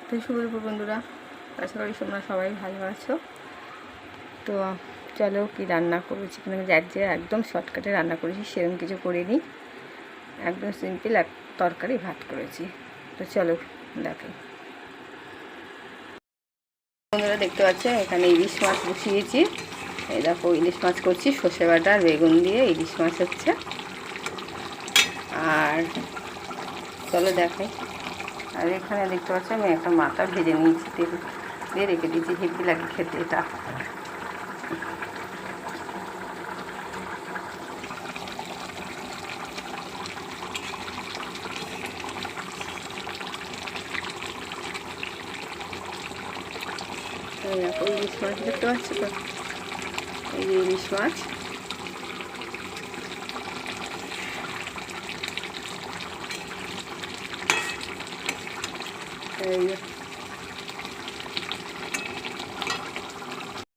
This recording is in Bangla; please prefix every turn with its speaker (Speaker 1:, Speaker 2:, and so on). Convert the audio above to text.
Speaker 1: তো শুভ দুপুর বন্ধুরা, আশা করি তোমরা সবাই ভালো আছো। তো চলো কি রান্না করেছি, যে একদম শর্টকাটে রান্না করেছি, সেরকম কিছু করিনি, একদম সিম্পল এক তরকারি ভাত করেছি। তো চলো দেখো বন্ধুরা, দেখতে পাচ্ছেন এখানে ইলিশ মাছ বসিয়েছি। এই দেখো ইলিশ মাছ করছি, সর্ষে বাটা আর বেগুন দিয়ে ইলিশ মাছ হচ্ছে। আর চলো দেখাই। আর এখানে দেখতে পাচ্ছি আমি একটা মাথা ভেজে নিয়েছি, তেল দিয়ে রেখে দিয়েছি, হেভি লাগে খেতে এটা। ইলিশ মাছ দেখতে পাচ্ছি তো, এই যে ইলিশ মাছ, এই